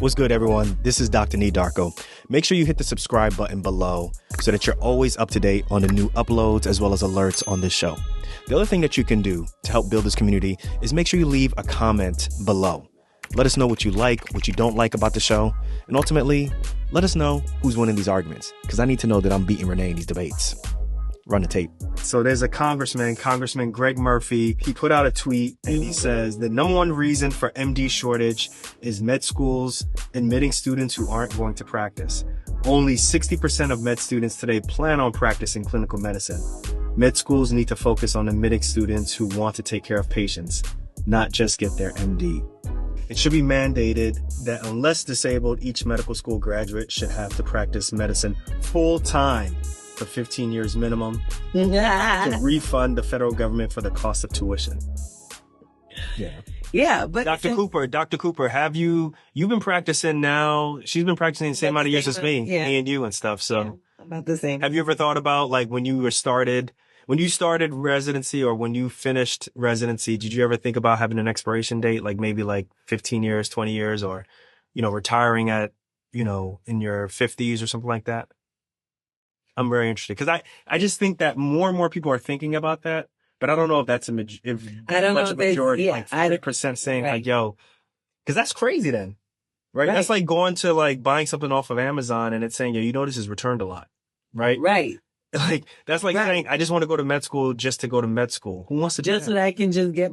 What's good, everyone? This is Dr. Nee Darko. Make sure you hit the subscribe button below so that you're always up to date on the new uploads as well as alerts on this show. The other thing that you can do to help build this community is make sure you leave a comment below. Let us know what you like, what you don't like about the show, and ultimately, let us know who's winning these arguments, because I need to know that I'm beating Renee in these debates. Run the tape. So there's a Congressman Greg Murphy. He put out a tweet and he says the number one reason for MD shortage is med schools admitting students who aren't going to practice. Only 60% of med students today plan on practicing clinical medicine. Med schools need to focus on admitting students who want to take care of patients, not just get their MD. It should be mandated that unless disabled, each medical school graduate should have to practice medicine full time for 15 years minimum to refund the federal government for the cost of tuition. Yeah, but Dr. Cooper, you've been practicing now? She's been practicing the same amount of years as me, and you and stuff. So about the same. Have you ever thought about like when you started residency or when you finished residency, did you ever think about having an expiration date, like maybe like 15 years, 20 years, or, retiring at, in your 50s or something like that? I'm very interested because I just think that more and more people are thinking about that, but I don't know if that's majority, like 40% saying like, yo, because that's crazy then, right? That's like going to like buying something off of Amazon and it's saying, yo, this is returned a lot, right? Right. Like, that's like saying, I just want to go to med school just to go to med school. Who wants to do that? Just so that I can just get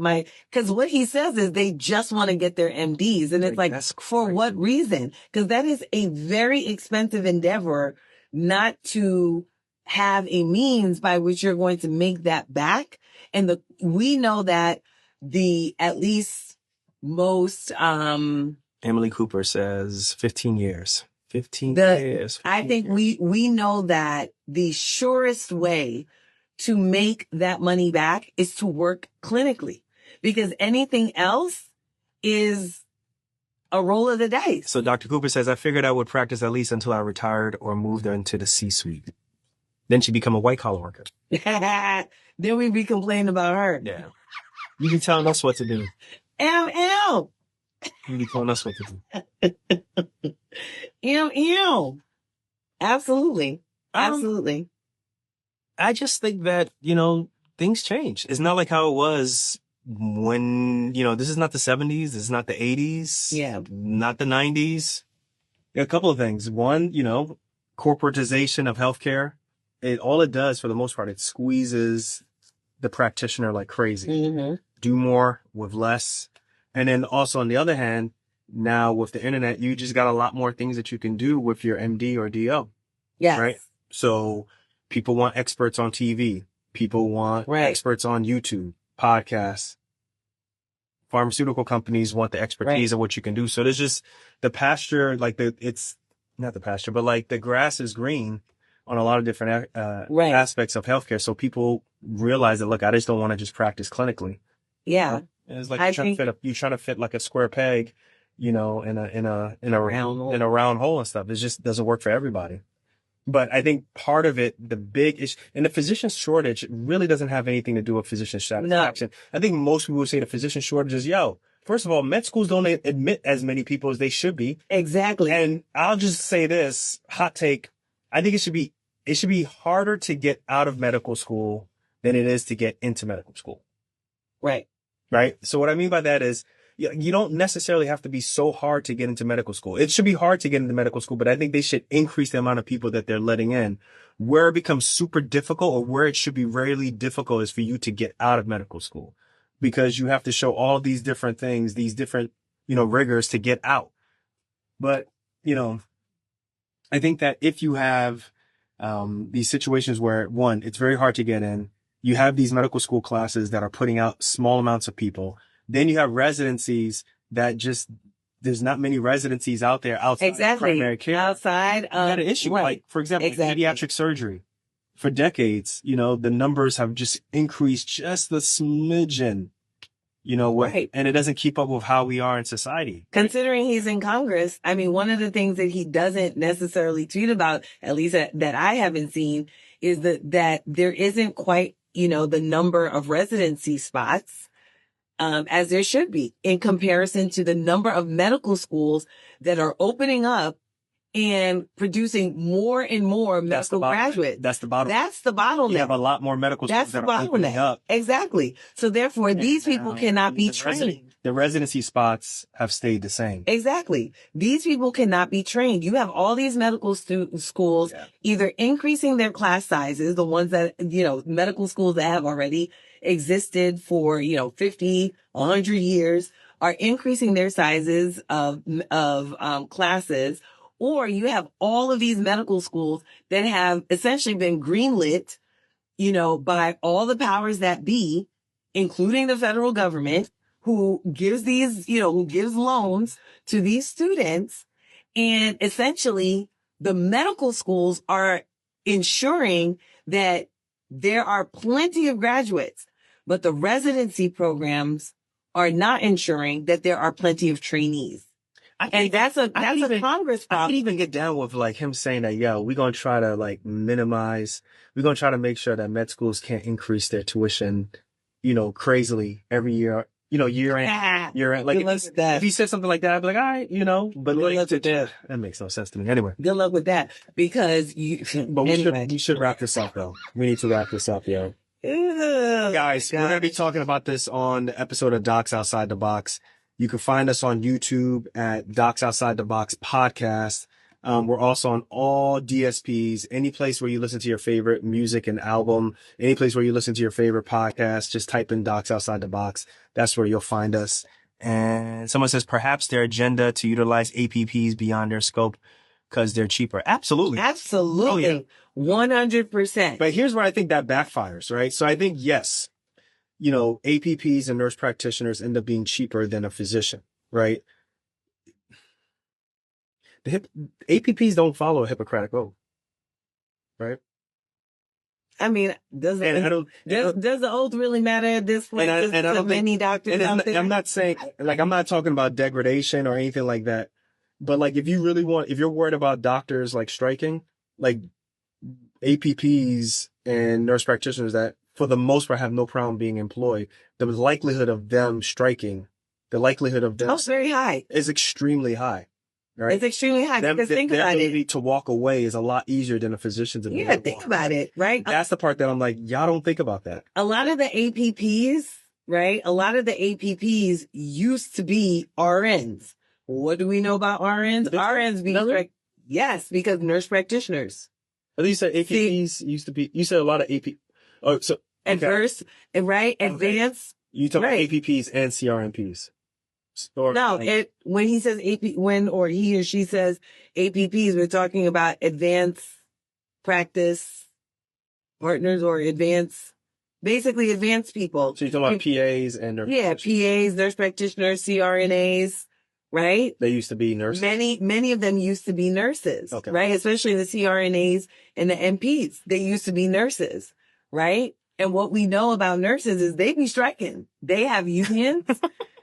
because what he says is they just want to get their MDs. And it's like, for what reason? Because that is a very expensive endeavor not to have a means by which you're going to make that back. And we know that at least most, Emily Cooper says 15 years. 15 years. I think we know that the surest way to make that money back is to work clinically, because anything else is a roll of the dice. So Dr. Cooper says, I figured I would practice at least until I retired or moved into the C-suite. Then she'd become a white collar worker. Then we'd be complaining about her. Yeah. You be telling us what to do. ML. You be telling us what to do. ML. Absolutely. Absolutely. I just think that, things change. It's not like how it was when, this is not the 70s. This is not the 80s. Yeah. Not the 90s. A couple of things. One, corporatization of healthcare. All it does for the most part, it squeezes the practitioner like crazy. Mm-hmm. Do more with less. And then also on the other hand, now with the internet, you just got a lot more things that you can do with your MD or DO. Yes. Right. So people want experts on TV. People want experts on YouTube, podcasts. Pharmaceutical companies want the expertise of what you can do. So there's just the pasture, like it's not the pasture, but like the grass is green on a lot of different aspects of healthcare. So people realize that, look, I just don't want to just practice clinically. Yeah. It's like you're trying to fit like a square peg, in a round hole and stuff. It just doesn't work for everybody. But I think part of it, the big issue, and the physician shortage really doesn't have anything to do with physician satisfaction. No. I think most people would say the physician shortage is, first of all, med schools don't admit as many people as they should be. Exactly. And I'll just say this, hot take, I think it should be harder to get out of medical school than it is to get into medical school. Right. Right. So what I mean by that is you don't necessarily have to be so hard to get into medical school. It should be hard to get into medical school, but I think they should increase the amount of people that they're letting in. Where it becomes super difficult, or where it should be rarely difficult, is for you to get out of medical school, because you have to show all these different things, these different, rigors to get out. But, I think that if you have these situations where, one, it's very hard to get in, you have these medical school classes that are putting out small amounts of people. Then you have residencies that there's not many residencies out there outside of primary care. Outside. You got an issue. Like, for example, pediatric surgery. For decades, the numbers have just increased just the smidgen, and it doesn't keep up with how we are in society. Considering he's in Congress, I mean, one of the things that he doesn't necessarily tweet about, at least that I haven't seen, is that there isn't quite, the number of residency spots as there should be in comparison to the number of medical schools that are opening up and producing more and more medical graduates. That's the bottleneck. That's the bottleneck. You have a lot more medical schools that are opening up. Exactly. So therefore, these people cannot be trained. The residency spots have stayed the same. Exactly. These people cannot be trained. You have all these medical schools either increasing their class sizes, the ones that, medical schools that have already existed for, 50, 100 years are increasing their sizes of classes. Or you have all of these medical schools that have essentially been greenlit, by all the powers that be, including the federal government, who gives who gives loans to these students. And essentially the medical schools are ensuring that there are plenty of graduates, but the residency programs are not ensuring that there are plenty of trainees. That's a Congress problem. I could even get down with him saying that, we're going to try to minimize, we're going to try to make sure that med schools can't increase their tuition, crazily every year. Year in. If he said something like that, I'd be like, all right, but that makes no sense to me. Anyway. Good luck with that because we should wrap this up though. We need to wrap this up, yo. Guys, we're going to be talking about this on the episode of Docs Outside the Box. You can find us on YouTube at Docs Outside the Box podcast. We're also on all DSPs, any place where you listen to your favorite music and album, any place where you listen to your favorite podcast, just type in Docs Outside the Box. That's where you'll find us. And someone says perhaps their agenda to utilize APPs beyond their scope because they're cheaper. Absolutely. Absolutely. Oh, yeah. 100%. But here's where I think that backfires, right? So I think, yes, APPs and nurse practitioners end up being cheaper than a physician, right? APPs don't follow a Hippocratic oath, right? I mean, does the oath really matter at this point? To many doctors out there? I'm not saying, I'm not talking about degradation or anything like that. But if you're worried about doctors striking, APPs and nurse practitioners that for the most part have no problem being employed, the likelihood of them striking, very high. Is extremely high. Right? It's extremely high because think about it. Their ability to walk away is a lot easier than a physician's ability. Yeah, think about it, right? That's the part that I'm y'all don't think about that. A lot of the APPs, right? A lot of the APPs used to be RNs. What do we know about RNs? RNs being yes, because nurse practitioners. I think you said APPs used to be. You said a lot of AP. Oh, so adverse, right? Advanced. You talk about APPs and CRNPs. When he says or he or she says APPs, we're talking about advanced practice partners or basically advanced people. So you're talking about PAs and nurse PAs, nurse practitioners, CRNAs, right? They used to be nurses. Many of them used to be nurses, right? Especially the CRNAs and the NPs. They used to be nurses, right? And what we know about nurses is they be striking. They have unions.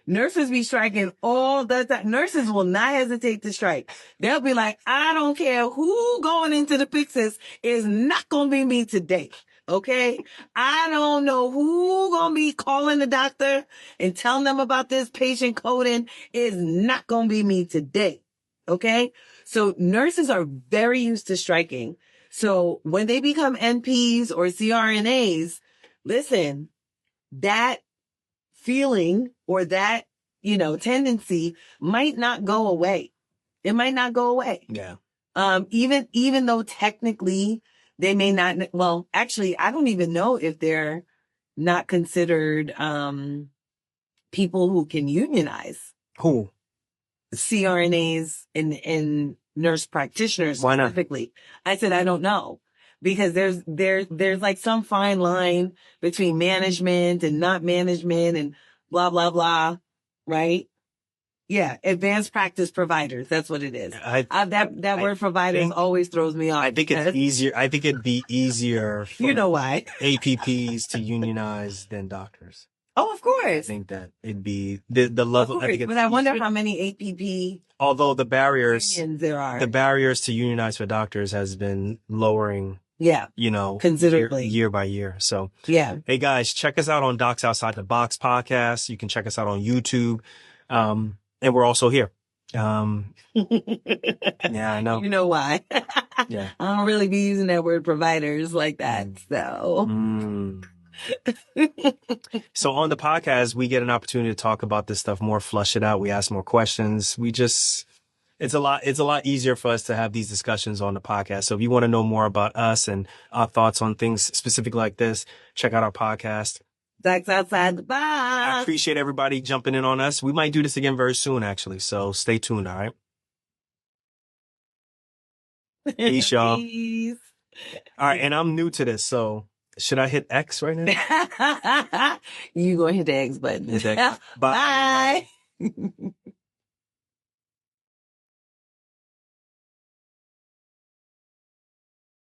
Nurses be striking all the time. Nurses will not hesitate to strike. They'll be like, I don't care who going into the Pyxis is not going to be me today. Okay. I don't know who going to be calling the doctor and telling them about this patient coding is not going to be me today. Okay. So nurses are very used to striking. So when they become NPs or CRNAs, listen, that feeling or that, tendency might not go away. It might not go away. Yeah. Even though technically they may not, well, actually, I don't even know if they're not considered, people who can unionize. Who? CRNAs and nurse practitioners. Why not? Specifically. I said, I don't know. Because there's some fine line between management and not management and blah, blah, blah. Right? Yeah. Advanced practice providers. That's what it is. That word providers always throws me off. I think it's easier. I think it'd be easier for you know why? APPs to unionize than doctors. Oh, of course. I think that it'd be the level. I think but I wonder how many APP. Although the barriers there are. The barriers to unionize for doctors has been lowering Yeah. you know, Considerably. year by year. So, yeah. Hey guys, check us out on Docs Outside the Box podcast. You can check us out on YouTube. And we're also here. Yeah, I know. You know why? Yeah. I don't really be using that word providers like that. So. So on the podcast, we get an opportunity to talk about this stuff more, flush it out. We ask more questions. It's a lot easier for us to have these discussions on the podcast. So if you want to know more about us and our thoughts on things specific like this, check out our podcast. Docs Outside the Box. I appreciate everybody jumping in on us. We might do this again very soon, actually. So stay tuned. All right. Peace, y'all. Peace. All right. And I'm new to this. So should I hit X right now? You go hit the X button. Bye. Bye.